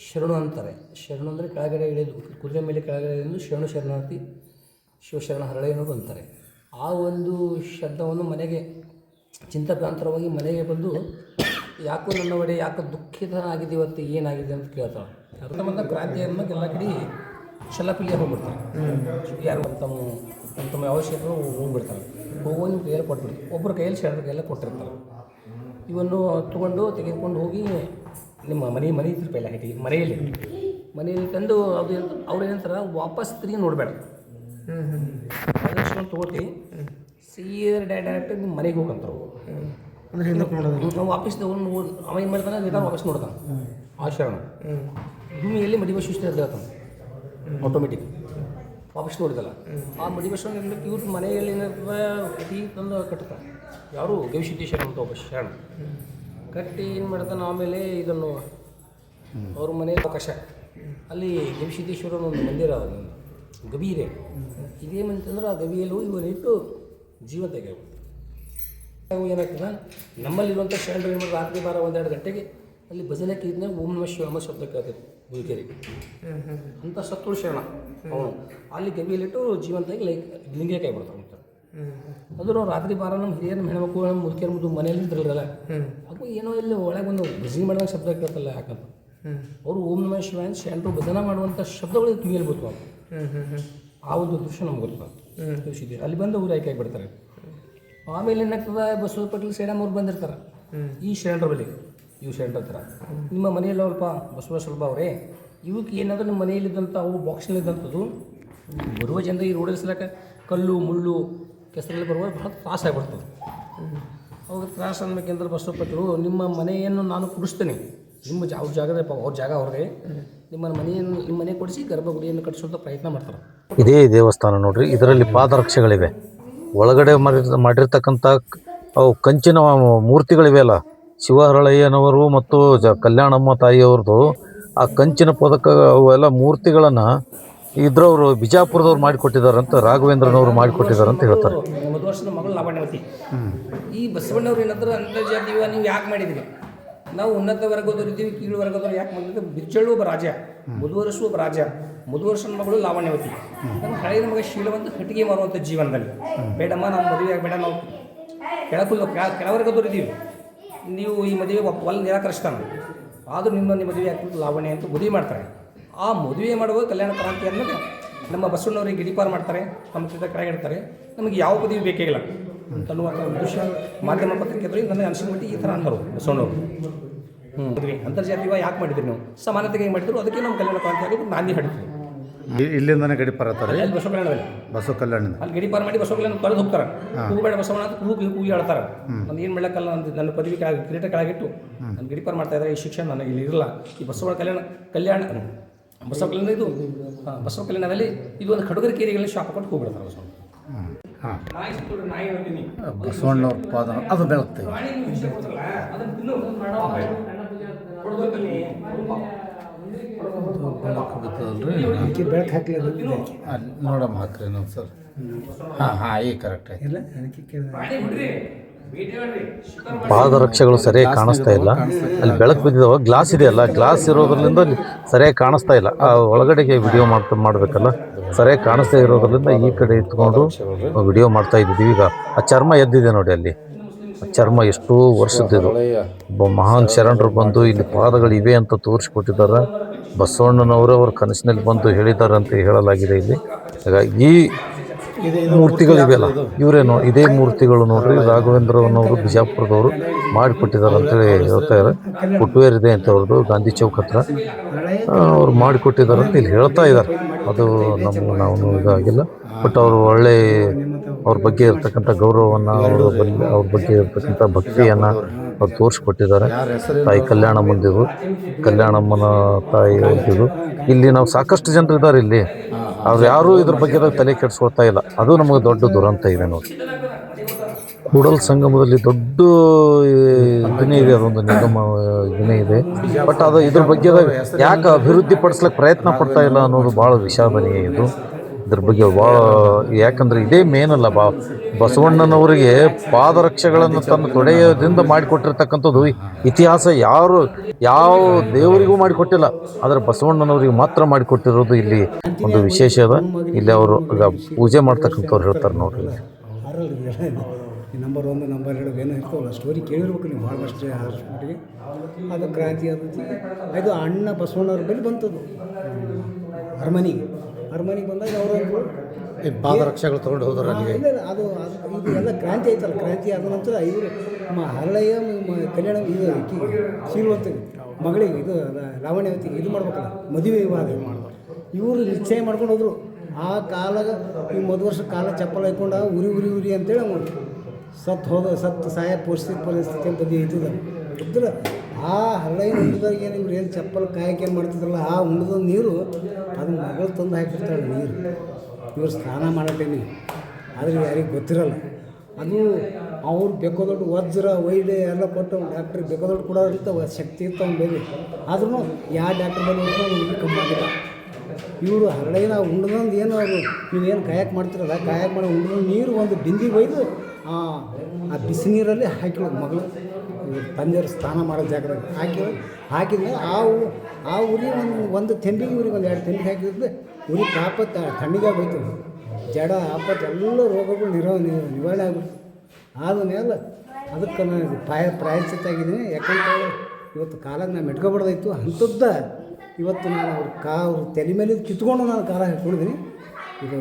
ಶರಣು ಅಂತಾರೆ. ಶರಣು ಅಂದರೆ ಕೆಳಗಡೆ ಇಳಿದು ಕುದುರೆ ಮೇಲೆ ಕೆಳಗಡೆ ಇಳಿದು ಶರಣು ಶರಣಾರ್ಥಿ ಶಿವಶರಣ ಹರಳಯ್ಯನವರು ಅಂತಾರೆ. ಆ ಒಂದು ಶಬ್ದವನ್ನು ಮನೆಗೆ ಚಿಂತಾಕ್ರಾಂತರವಾಗಿ ಮನೆಗೆ ಬಂದು, ಯಾಕೋ ನನ್ನ ಒಡೆ ಯಾಕೆ ದುಃಖಿತ ಆಗಿದೆ ಇವತ್ತು, ಏನಾಗಿದೆ ಅಂತ ಕೇಳ್ತಾಳೆ. ಅರ್ಧಮಂದ ಕ್ರಾಂತಿ ಅನ್ನೋದು ಎಲ್ಲ ಕಡೆ ಶಲಪಿಲಿಯ ಹೋಗ್ಬಿಡ್ತಾರೆ. ಯಾರು ತಮ್ಮ ಅವಶ್ಯಕತೆ ಹೋಗ್ಬಿಡ್ತಾರೆ. ಹೋಗಿ ನಿಮ್ಮ ಕೈಯಲ್ಲಿ ಕೊಟ್ಬಿಡ್ತಾರೆ. ಒಬ್ಬರ ಕೈಯಲ್ಲಿ ಶರಣರ ಕೈಯೆಲ್ಲ ಕೊಟ್ಟಿರ್ತಾರೆ. ಇವನ್ನು ತೆಗೆದುಕೊಂಡು ಹೋಗಿ ನಿಮ್ಮ ಮನೆ ಇರ್ತಿರ್ಪಲ್ಲ ಹೇಗೆ ಮನೆಯಲ್ಲಿ ತಂದು ಅದು ಅವ್ರು ಏನಂತಾರೆ, ವಾಪಸ್ ತಿರುಗಿ ನೋಡಬೇಡ, ಅದಷ್ಟು ತೊಗೊಳ್ತಿ ಸೀದಾ ಡೈರೆಕ್ಟ್ ನಿಮ್ಮ ಮನೆಗೆ ಹೋಗಂತಾರೆ. ಅಂದರೆ ನಾವು ವಾಪಸ್ ಅವ ಏನು ಮಾಡ್ತಾನೆ, ಬೇಕಾದ್ರೆ ವಾಪಸ್ ನೋಡ್ತಾನೆ. ಆ ಶರಣ ಭೂಮಿಯಲ್ಲಿ ಮಡಿಬಸವೇಶ್ವರ ಅಂತ ಹೇಳ್ತಾನೆ. ಆಟೋಮೆಟಿಕ್ ವಾಪಸ್ ನೋಡಿದಲ್ಲ, ಆ ಮಡಿಬಸವನ ಇವ್ರ ಮನೆಯಲ್ಲಿ ಏನಾಗ್ತದೆ, ಕಟ್ಟಿ ತಂದು ಕಟ್ತಾನೆ. ಯಾರು ಗವಿಸಿದ್ದೇಶ್ವರ ಅಂತ ಒಬ್ಬ ಶರಣ ಕಟ್ಟಿ ಏನು ಮಾಡ್ತಾನೆ. ಆಮೇಲೆ ಇದನ್ನು ಅವ್ರ ಮನೆ ಅವಕಾಶ ಅಲ್ಲಿ ಗವಿಸಿದ್ದೇಶ್ವರನ ಒಂದು ಮಂದಿರ, ಗವಿ ಇದೆ. ಇದೇನಂತಂದ್ರೆ ಆ ಗವಿಯಲ್ಲಿ ಹೋಗಿ ಇವನಿಟ್ಟು ಜೀವಂತ ಏನಾಗ್ತದೆ, ನಮ್ಮಲ್ಲಿರುವಂಥ ಶರಣರು ಏನು ಮಾಡಿದ್ರೆ ರಾತ್ರಿ 12-1-2 ಗಂಟೆಗೆ ಅಲ್ಲಿ ಭಜನೆ ಕೀರ್ತನೆ ಓಂ ನಮಃ ಶಿವಾಯ ಶಬ್ದ ಕೇಳ್ತೈತೆ ಗುಲ್ಕೇರಿ ಅಂತ ಸತ್ತುಳು ಶರಣ ಅವನು. ಅಲ್ಲಿ ಗವಿಯಲ್ಲಿಟ್ಟು ಜೀವಂತಾಗಿ ಲಿಂಗೆ ಕೈ ಬಿಡ್ತಾರೆ ಅಂತ. ಅದು ನಾವು ರಾತ್ರಿ 12 ನಮ್ಮ ಹಿರಿಯರ ಹೆಣ್ಮಕ್ಳು ನಮ್ಮ ಮುದುಕಿಯರ ಮುದ್ದು ಮನೆಯಲ್ಲಿ ಇದ್ರಲ್ಲ, ಅದು ಏನೋ ಇಲ್ಲಿ ಒಳಗೆ ಒಂದು ಭಜನೆ ಮಾಡಿದಾಗ ಶಬ್ದ ಕೇಳ್ತಲ್ಲ. ಯಾಕಂತ ಅವರು ಓಂ ನಮಃ ಶಿವಾಯ ಶರಣರು ಭಜನೆ ಮಾಡುವಂಥ ಶಬ್ದಗಳು ಕಿವಿಯಲ್ಲಿ ಬರ್ತಾವ. ಆ ಒಂದು ದೃಶ್ಯ ನಮ್ಗೆ ಗೊತ್ತಾಗ್ತದೆ. ಅಲ್ಲಿ ಬಂದು ಊರು ಆಯ್ಕೆ ಆಗಿಬಿಡ್ತಾರೆ. ಆಮೇಲೆ ಏನಾಗ್ತದೆ, ಬಸವ ಪಟೇಲ್ ಸೇಡಮ್ ಅವ್ರು ಬಂದಿರ್ತಾರೆ ಈ ಶರಣರ ಬಳಿ. ಇವು ಶರಣರ ಹತ್ರ ನಿಮ್ಮ ಮನೆಯಲ್ಲಿ ಸ್ವಲ್ಪ ಬಸವ ಸ್ವಲ್ಪ ಅವರೇ, ಇವಕ್ಕೆ ಏನಾದರೂ ನಿಮ್ಮ ಮನೆಯಲ್ಲಿದ್ದಂಥ ಅವು ಬಾಕ್ಸ್ನಲ್ಲಿದ್ದಂಥದ್ದು ಬರುವ ಜನರಿಗೆ ಈ ರೋಡಲ್ಲಿ ಸಲಕ ಕಲ್ಲು ಮುಳ್ಳು ಕೆಸರಲ್ಲಿ ಬರುವಾಗ ಬಹಳ ತ್ರಾಸ ಆಗಿಬಿಡ್ತದೆ. ಅವಾಗ ತ್ರಾಸ ಅನ್ಬೇಕೆಂದ್ರೆ ಬಸವ ಪಟೇಲು, ನಿಮ್ಮ ಮನೆಯನ್ನು ನಾನು ಕೊಡಿಸ್ತೇನೆ, ನಿಮ್ಮ ಅವ್ರ ಜಾಗದ ಅವ್ರ ಜಾಗ ಅವ್ರಿಗೆ, ನಿಮ್ಮ ಮನೆ ಕೊಡಿಸಿ ಗರ್ಭಗುಡಿಯನ್ನು ಕಟ್ಟಿಸುವಂಥ ಪ್ರಯತ್ನ ಮಾಡ್ತಾರೆ. ಇದೇ ದೇವಸ್ಥಾನ ನೋಡ್ರಿ, ಇದರಲ್ಲಿ ಪಾದರಕ್ಷೆಗಳಿವೆ. ಒಳಗಡೆ ಮಾಡಿರ್ತಕ್ಕಂಥ ಅವು ಕಂಚಿನ ಮೂರ್ತಿಗಳಿವೆ ಅಲ್ಲ, ಶಿವಹರಳಯ್ಯನವರು ಮತ್ತು ಕಲ್ಯಾಣಮ್ಮ ತಾಯಿಯವ್ರದ್ದು ಆ ಕಂಚಿನ ಪದಕ ಅವೆಲ್ಲ ಮೂರ್ತಿಗಳನ್ನು ಇದ್ರವರು ಬಿಜಾಪುರದವ್ರು ಮಾಡಿಕೊಟ್ಟಿದ್ದಾರೆ ಅಂತ, ರಾಘವೇಂದ್ರನವರು ಮಾಡಿಕೊಟ್ಟಿದ್ದಾರೆ ಅಂತ ಹೇಳ್ತಾರೆ. ಮಧುವರ್ಷನ ಮಗಳು ಲಾವಣ್ಯವತಿ. ಈ ಬಸವಣ್ಣವ್ರು ಏನಂದ್ರೆ ಅಂತರ್ಜಾತೀಯ ನೀವು ಯಾಕೆ ಮಾಡಿದ್ರಿ, ನಾವು ಉನ್ನತ ವರ್ಗದವ್ರು ಇದ್ದೀವಿ, ಕೀಳು ವರ್ಗದವ್ರು ಯಾಕೆ ಮಾಡಿದ್ರೆ, ಬಿಚ್ಚಳ್ಳು ಒಬ್ಬ ರಾಜ, ಮಧುವರ್ಷ ಒಬ್ಬ ರಾಜ, ಮಧುವರ್ಷನ ಮಗಳು ಲಾವಣ್ಯವತಿ. ನಮ್ಮ ಹಳೆಯ ಮಗ ಶೀಲವಂತ ಕಟ್ಟಿಗೆ ಮಾರುವಂಥ ಜೀವನದಲ್ಲಿ ಬೇಡಮ್ಮ, ನಾವು ಮದುವೆ ಆಗಬೇಡ, ನಾವು ಕೆಳವರ್ಗದವ್ರು ಇದ್ದೀವಿ, ನೀವು ಈ ಮದುವೆ ಒಲ್ಲ ನಿರಾಕರಿಸ್ತಾನೆ, ಆದರೂ ನಿಮ್ಮ ಮದುವೆ ಆಗ್ತದೆ ಲಾವಣ್ಯ ಅಂತ ಮದುವೆ ಮಾಡ್ತಾರೆ. ಆ ಮದುವೆ ಮಾಡುವ ಕಲ್ಯಾಣ ಕ್ರಾಂತಿ ಅನ್ನೋದು ನಮ್ಮ ಬಸವಣ್ಣವ್ರಿಗೆ ಗಿಡಿಪಾರು ಮಾಡ್ತಾರೆ, ನಮ್ಮ ಕೆಳಗಿಡ್ತಾರೆ. ನಮಗೆ ಯಾವ ಪದವಿ ಬೇಕಾಗಿಲ್ಲ ಅಂತನ್ನುವ ದೃಶ್ಯ ಮಾಧ್ಯಮ ಪತ್ರಿಕೆ ನನಗೆ ಅನಿಸಿಬಿಟ್ಟು ಈ ಥರ ಅಂದರು ಬಸವಣ್ಣವರು. ಮದುವೆ ಅಂತರ್ಜಾತೀಯ ಯಾಕೆ ಮಾಡಿದ್ರಿ ನೀವು, ಸಮಾನತೆಗೆ ಏನು ಮಾಡಿದ್ರು, ಅದಕ್ಕೆ ನಮ್ಮ ಕಲ್ಯಾಣ ಕ್ರಾಂತಿ ಆಗೋದು ನಾಂದಿ ಹಾಡಿದ್ರು. ಇಲ್ಲಿಂದನೇ ಗಡಿಪಾರ ಅಲ್ಲಿ ಬಸವ ಕಲ್ಯಾಣದಲ್ಲಿ, ಬಸವ ಕಲ್ಯಾಣದಿಂದ ಅಲ್ಲಿ ಗಡಿಪಾರ ಮಾಡಿ ಬಸವ ಕಲ್ಯಾಣ ತೊಳೆದು ಹೋಗ್ತಾರೆ. ಕೂಗಬೇಡ ಬಸವಣ್ಣ ಅಂತ ಕೂಗಿ ಹೇಳ್ತಾರೆ. ನಾನು ಏನು ಮಾಡಕ್ಕಲ್ಲ, ನನ್ನ ಪದವಿ ಕಿರೀಟ ಕೆಳಗಿಟ್ಟು ನಾನು ಗಡಿಪಾರ ಮಾಡ್ತಾ ಇದ್ದಾರೆ. ಈ ಶಿಕ್ಷಣ ನನಗೆ ಇಲ್ಲಿ ಇರಲ್ಲ. ಈ ಬಸವ ಬಸವ ಕಲ್ಯಾಣದಲ್ಲಿ ಇದು ಒಂದು ಕಡುಗರ ಕೇರಿಗಳಲ್ಲಿ ಶಾಪ ಕೊಟ್ಟು ಹೋಗ್ಬಿಡ್ತಾರೆ ಬಸವಣ್ಣ. ಬಸವಣ್ಣವ್ರ ಪಾದ ಅದು ಬೆಳಗ್ತೇವೆ. ಬೆಳಕು ಹಾಕ್ಲಿ ನೋಡಮ್ಮ, ಹಾಕ್ರಿ ಇನ್ನೊಂದು ಸರ್. ಈಗ ಕರೆಕ್ಟ್ ಆಯ್ತು. ಪಾದರಕ್ಷೆಗಳು ಸರಿಯಾಗಿ ಕಾಣಿಸ್ತಾ ಇಲ್ಲ. ಅಲ್ಲಿ ಬೆಳಕು ಬಿದ್ದಿದ್ದಾವೆ, ಗ್ಲಾಸ್ ಇದೆಯಲ್ಲ, ಗ್ಲಾಸ್ ಇರೋದ್ರಿಂದ ಅಲ್ಲಿ ಸರಿಯಾಗಿ ಕಾಣಿಸ್ತಾ ಇಲ್ಲ. ಆ ಒಳಗಡೆಗೆ ವಿಡಿಯೋ ಮಾಡಬೇಕಲ್ಲ, ಸರಿಯಾಗಿ ಕಾಣಿಸ್ತಾ ಇರೋದ್ರಿಂದ ಈ ಕಡೆ ಇಟ್ಕೊಂಡು ವಿಡಿಯೋ ಮಾಡ್ತಾ ಇದ್ದೀವಿ. ಈಗ ಆ ಚರ್ಮ ಎದ್ದಿದೆ ನೋಡಿ, ಅಲ್ಲಿ ಆ ಚರ್ಮ ಎಷ್ಟೋ ವರ್ಷದ್ದಿದು. ಒಬ್ಬ ಮಹಾನ್ ಶರಣರು ಬಂದು ಇಲ್ಲಿ ಪಾದಗಳಿವೆ ಅಂತ ತೋರಿಸ್ಕೊಟ್ಟಿದ್ದಾರೆ. ಬಸವಣ್ಣನವರು ಅವ್ರ ಕನಸಿನಲ್ಲಿ ಬಂದು ಹೇಳಿದ್ದಾರೆ ಅಂತ ಹೇಳಲಾಗಿದೆ ಇಲ್ಲಿ. ಹಾಗಾಗಿ ಮೂರ್ತಿಗಳಿವೆಯಲ್ಲ ಇವರೇನು ಇದೇ ಮೂರ್ತಿಗಳು ನೋಡ್ರಿ. ರಾಘವೇಂದ್ರನವರು ಬಿಜಾಪುರದವರು ಮಾಡಿಕೊಟ್ಟಿದ್ದಾರೆ ಅಂತೇಳಿ ಹೇಳ್ತಾರೆ. ಫುಟ್ವೇರ್ ಇದೆ ಅಂತ ಅವ್ರದ್ದು ಗಾಂಧಿ ಚೌಕ್ ಹತ್ರ ಅವ್ರು ಮಾಡಿಕೊಟ್ಟಿದ್ದಾರೆ ಅಂತ ಇಲ್ಲಿ ಹೇಳ್ತಾ ಇದ್ದಾರೆ. ಅದು ನಾವು ಇದಾಗಿಲ್ಲ. ಬಟ್ ಅವರು ಒಳ್ಳೆ ಅವ್ರ ಬಗ್ಗೆ ಇರ್ತಕ್ಕಂಥ ಗೌರವವನ್ನು ಅವ್ರ ಬಗ್ಗೆ ಇರ್ತಕ್ಕಂಥ ಭಕ್ತಿಯನ್ನು ಅವ್ರು ತೋರಿಸ್ಕೊಟ್ಟಿದ್ದಾರೆ. ತಾಯಿ ಕಲ್ಯಾಣಮ್ಮಂದಿದು, ಕಲ್ಯಾಣಮ್ಮನ ತಾಯಿ ಇದು ಇಲ್ಲಿ ನಾವು ಸಾಕಷ್ಟು ಜನರು ಇದ್ದಾರೆ ಇಲ್ಲಿ. ಅವ್ರು ಯಾರೂ ಇದ್ರ ಬಗ್ಗೆ ತಲೆ ಕೆಡಿಸ್ಕೊಳ್ತಾ ಇಲ್ಲ. ಅದು ನಮಗೆ ದೊಡ್ಡ ದುರಂತ ಇದೆ ನೋಡಿ. ಕೂಡಲ ಸಂಗಮದಲ್ಲಿ ದೊಡ್ಡ ಇದನ್ನೇ ಇದೆ, ಅದೊಂದು ನಿಗಮ ಇದನ್ನೇ ಇದೆ. ಬಟ್ ಅದು ಇದ್ರ ಬಗ್ಗೆ ಯಾಕೆ ಅಭಿವೃದ್ಧಿ ಪಡಿಸ್ಲಿಕ್ಕೆ ಪ್ರಯತ್ನ ಪಡ್ತಾ ಇಲ್ಲ ಅನ್ನೋದು ಭಾಳ ವಿಷಾದನೀಯ ಇದು. ಇದ್ರ ಬಗ್ಗೆ ಭಾಳ ಯಾಕಂದರೆ ಇದೇ ಮೇನ್ ಅಲ್ಲ. ಬಸವಣ್ಣನವರಿಗೆ ಪಾದರಕ್ಷೆಗಳನ್ನು ತನ್ನ ತೊಡೆಯದಿಂದ ಮಾಡಿಕೊಟ್ಟಿರ್ತಕ್ಕಂಥದ್ದು ಇತಿಹಾಸ ಯಾವ ದೇವರಿಗೂ ಮಾಡಿಕೊಟ್ಟಿಲ್ಲ. ಆದರೆ ಬಸವಣ್ಣನವರಿಗೆ ಮಾತ್ರ ಮಾಡಿಕೊಟ್ಟಿರೋದು ಇಲ್ಲಿ ಒಂದು ವಿಶೇಷ ಅದ. ಇಲ್ಲಿ ಅವರು ಈಗ ಪೂಜೆ ಮಾಡ್ತಕ್ಕಂಥವ್ರು ಹೇಳ್ತಾರೆ ನೋಡ್ರಿ. ನಂಬರ್ 1 ನಂಬರ್ 2 ಏನೋ ಇರ್ತಾವಲ್ಲ ಸ್ಟೋರಿ ಕೇಳಿರ್ಬೇಕು ನೀವು ಭಾಳಷ್ಟು ಹಾಸ್ಪಿಟ್ಲಿಗೆ. ಅದು ಕ್ರಾಂತಿ ಆದಂತೆ ಅದು ಅಣ್ಣ ಬಸವಣ್ಣವ್ರ ಬಳಿ ಬಂತದ್ದು ಅರಮನೆಗೆ ಬಂದಾಗ ಅವರು ಪಾದರಕ್ಷೆಗಳು ತೊಗೊಂಡು ಹೋದ್ರೆ ಇಲ್ಲ ಅದು ಇದು ಎಲ್ಲ ಕ್ರಾಂತಿ ಆಯ್ತಲ್ಲ. ಕ್ರಾಂತಿ ಆದ ನಂತರ ಇವರು ಹರಳೆಯ ಕಲ್ಯಾಣ ಇದು ಶೀಲವಂತಿಗೆ ಮಗಳಿಗೆ ಇದು ಲಾವಣ್ಯವತಿಗೆ ಇದು ಮಾಡ್ಬೇಕಲ್ಲ ಮದುವೆ ವಿವಾಹ ಇವರು ನಿಶ್ಚಯ ಮಾಡ್ಕೊಂಡು ಹೋದರು. ಆ ಕಾಲಾಗ ಈ ವರ್ಷ ಕಾಲ ಚಪ್ಪಲ್ ಹಾಕ್ಕೊಂಡು ಉರಿ ಅಂತೇಳಿ ಅವ್ನು ಸತ್ತು ಸಾಯ ಪರಿಸ್ಥಿತಿ ಅಂತ ಇದ್ದಿದ್ದ ಗೊತ್ತಿಲ್ಲ. ಆ ಹರಳೆಯ ಉಂಡದಾಗ ಏನು ಇವ್ರು ಏನು ಚಪ್ಪಲ್ ಕಾಯಕ್ಕೆ ಏನು ಮಾಡ್ತಿದ್ರಲ್ಲ ಆ ಉಂಡದ ನೀರು ಅದು ಮಗಳು ತಂದು ಹಾಕಿರ್ತಾಳೆ ನೀರು ಇವ್ರು ಸ್ನಾನ ಮಾಡೋ ಟೈಮಿಗೆ. ಆದರೆ ಯಾರಿಗೆ ಗೊತ್ತಿರಲ್ಲ. ಅದು ಅವ್ರು ಬೇಕಾದೊಡ್ಡ ವಜ್ರ ವೈಡೆ ಎಲ್ಲ ಕೊಟ್ಟು ಡಾಕ್ಟ್ರ್ ಬೇಕಾದೊಡ್ಡು ಕೊಡೋದಂತ ಶಕ್ತಿ ಇತ್ತು ಅವ್ನು ಬೇರೆ. ಆದ್ರೂ ಯಾವ ಡಾಕ್ಟ್ರ್ ಬಂದು ಕಮ್ಮಿ ಆಗಿಲ್ಲ. ಇವರು ಹರಳೆಯ ಉಂಡದಂದು ಏನು ಅವರು ನೀವೇನು ಕಾಯಕ್ಕೆ ಮಾಡ್ತಿರಲ್ಲ ಕಾಯಕ್ಕೆ ಮಾಡೋ ಉಂಡದ ನೀರು ಒಂದು ಬಿಂದಿಗೆ ಒಯ್ದು ಆ ಬಿಸಿ ನೀರಲ್ಲಿ ಹಾಕಿರೋದು ಮಗಳು ತಂದೆಯವರು ಸ್ನಾನ ಮಾಡೋ ಜಾಗದಾಗ ಹಾಕಿದ್ಮೇಲೆ ಆ ಉರಿ ಒಂದು ತೆಂಬಿಗೆ ಇವ್ರಿಗೆ ಒಂದು 2 ತೆಂಬಿಗೆ ಹಾಕಿದ್ರೆ ಉರಿ ಪಾಪ ತಣ್ಣಗೆ ಹೋಯ್ತು. ಜಡ ಆಪತ್ತು ಎಲ್ಲ ರೋಗಗಳು ನಿವಾರಣೆ ಆಗ್ಬಿಡ್ತು. ಆದಮೇಲೆ ಅದಕ್ಕೆ ನಾನು ಪ್ರಾಯಶ್ಚಿತ್ತ ಆಗಿದ್ದೀನಿ. ಯಾಕಂತೇಳಿ ಇವತ್ತು ಕಾಲಾಗ ನಾನು ಮೆಟ್ಕೊಬಾರ್ದಾಯ್ತು ಅಂಥದ್ದ ಇವತ್ತು ನಾನು ಅವ್ರ ತಲೆ ಮೇಲೆ ಕಿತ್ಕೊಂಡು ನಾನು ಕಾಲ ಹಾಕ್ಕೊಂಡಿದ್ದೀನಿ. ಇದು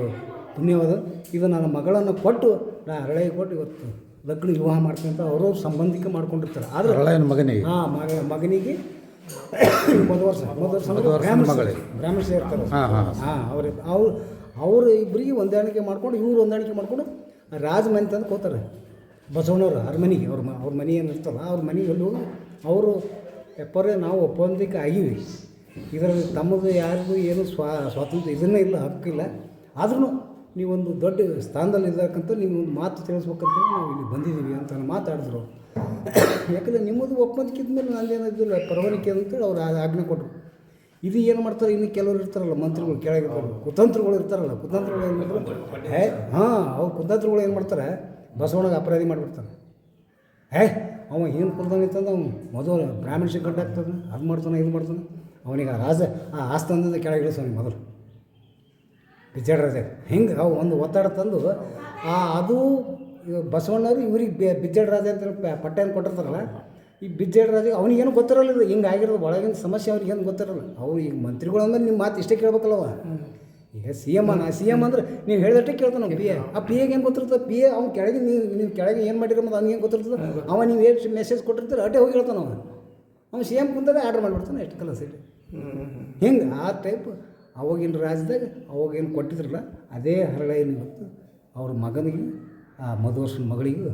ಪುಣ್ಯವಾದ. ಇದು ನನ್ನ ಮಗಳನ್ನು ಕೊಟ್ಟು ನಾನು ಹರಳೆಗೆ ಕೊಟ್ಟು ಇವತ್ತು ಲಗ್ನ ವಿವಾಹ ಮಾಡ್ತೀನಿ ಅಂತ ಅವ್ರವ್ರ ಸಂಬಂಧಿಕ ಮಾಡ್ಕೊಂಡಿರ್ತಾರೆ. ಆದರೆ ಹರಳೆಯನ ಮಗನಿಗೆ ಮಗನಿಗೆ ಮೊದಲು ಬ್ರಾಹ್ಮಣ ಸೇರ್ತಾರೆ. ಅವರು ಇಬ್ಬರಿಗೆ ಹೊಂದಾಣಿಕೆ ಮಾಡ್ಕೊಂಡು ಇವ್ರು ಹೊಂದಾಣಿಕೆ ಮಾಡ್ಕೊಂಡು ರಾಜಮನೆ ತಂದು ಹೋಗ್ತಾರೆ ಬಸವಣ್ಣವ್ರು ಅರಮನೆಗೆ. ಅವ್ರ ಮನೆ ಏನು ಇರ್ತಲ್ಲ ಅವ್ರ ಮನೆಗೆ ಅಲ್ಲಿ ಹೋಗಿ ಅವರು ಎಪ್ಪರೇ ನಾವು ಒಪ್ಪಂದಕ್ಕೆ ಆಗಿವಿ. ಇದರಲ್ಲಿ ತಮ್ಮದು ಯಾರಿಗೂ ಏನು ಸ್ವಾತಂತ್ರ್ಯ ಇದನ್ನೇ ಇಲ್ಲ, ಹಕ್ಕಿಲ್ಲ. ಆದ್ರೂ ನೀವೊಂದು ದೊಡ್ಡ ಸ್ಥಾನದಲ್ಲಿ ಇದ್ದಕ್ಕಂತ ನೀವು ಒಂದು ಮಾತು ತಿಳಿಸ್ಬೇಕಂತ ನಾವು ಇಲ್ಲಿ ಬಂದಿದ್ದೀವಿ ಅಂತ ಮಾತಾಡಿದ್ರು. ಯಾಕಂದರೆ ನಿಮ್ಮದು ಒಪ್ಪಂದಕ್ಕಿದ ಮೇಲೆ ನಂದೇನಿದ್ದಿಲ್ಲ ಪರವಾನಿಕೆ ಅಂತೇಳಿ ಅವ್ರು ಆಜ್ಞೆ ಕೊಟ್ಟರು. ಇದು ಏನು ಮಾಡ್ತಾರೆ, ಇನ್ನು ಕೆಲವರು ಇರ್ತಾರಲ್ಲ ಮಂತ್ರಿಗಳು ಕೆಳಗೆ ಕುತಂತ್ರಗಳು ಇರ್ತಾರಲ್ಲ, ಕುತಂತ್ರಗಳು ಏನು ಮಾಡ್ತಾರೆ ಅವ್ರು ಕುತಂತ್ರಗಳು ಏನು ಮಾಡ್ತಾರೆ ಬಸವಣ್ಣಗೆ ಅಪರಾಧಿ ಮಾಡಿಬಿಡ್ತಾರೆ. ಅವ ಏನು ಕುಲ್ದಂಗಿತ್ತಂದ್ರೆ ಅವ್ನು ಮೊದಲು ಬ್ರಾಹ್ಮಣ ಗಂಟು ಆಗ್ತದೆ, ಅದು ಮಾಡ್ತಾನೆ ಇದು ಮಾಡ್ತಾನೆ. ಅವನಿಗೆ ಆ ಆಸ್ಥಾನದಿಂದ ಕೆಳಗೆ ಇಳಿಸೋನು ಮೊದಲು ಬಿಜ್ಜಾಡ್ರಾಜ. ಹಿಂಗೆ ಅವು ಒಂದು ಒತ್ತಡ ತಂದು ಅದು ಬಸವಣ್ಣವ್ರು ಇವ್ರಿಗೆ ಬಿಜ್ಜಾಡ್ರಾಜ ಅಂತೇಳಿ ಪಟ್ಟೆಯನ್ನು ಕೊಟ್ಟಿರ್ತಾರಲ್ಲ. ಈ ಬಿಜ್ಜಾಡ್ರಾಜ ಅವನಿಗೇನು ಗೊತ್ತಿರಲ್ಲ, ಇದು ಹಿಂಗೆ ಆಗಿರೋದು ಒಳಗಿನ ಸಮಸ್ಯೆ ಅವ್ರಿಗೇನು ಗೊತ್ತಿರಲ್ಲ. ಅವ್ರು ಈಗ ಮಂತ್ರಿಗಳು ಅಂದ್ರೆ ನಿಮ್ಮ ಮಾತು ಇಷ್ಟೇ ಕೇಳ್ಬೇಕಲ್ಲವ. ಈಗ ಸಿ ಎಮ್ ಅಂದ್ರೆ ನೀವು ಹೇಳಿದಷ್ಟೇ ಕೇಳ್ತಾನೆ ಪಿ ಎ. ಆ ಪಿ ಎಗೆ ಏನು ಗೊತ್ತಿರ್ತದೆ, ಪಿ ಎ ಅವ್ನು ಕೆಳಗೆ ನೀವು ಕೆಳಗೆ ಏನು ಮಾಡಿರೋದು ಅವ್ನಿಗೆ ಏನು ಗೊತ್ತಿರ್ತದೆ. ಅವ ನೀವು ಏನು ಮೆಸೇಜ್ ಕೊಟ್ಟಿರ್ತೀರ ಅಷ್ಟೇ ಹೋಗಿ ಹೇಳ್ತಾನೆ. ಅವ್ನು ಸಿ ಎಮ್ ಕುಂತಾಗ ಆರ್ಡ್ರ್ ಮಾಡಿಬಿಡ್ತಾನೆ ಎಷ್ಟು ಕಲಸ ಇಟ್ಟು ಹಿಂಗೆ ಆ ಟೈಪ್. ಅವಾಗಿನ ರಾಜ್ಯದಾಗ ಅವಾಗೇನು ಕೊಟ್ಟಿದ್ರಲ್ಲ ಅದೇ ಹರಳೆಯನ್ನು ಇವತ್ತು ಅವ್ರ ಮಗನಿಗೆ ಆ ಮಧುವರ್ಷನ ಮಗಳಿಗೂ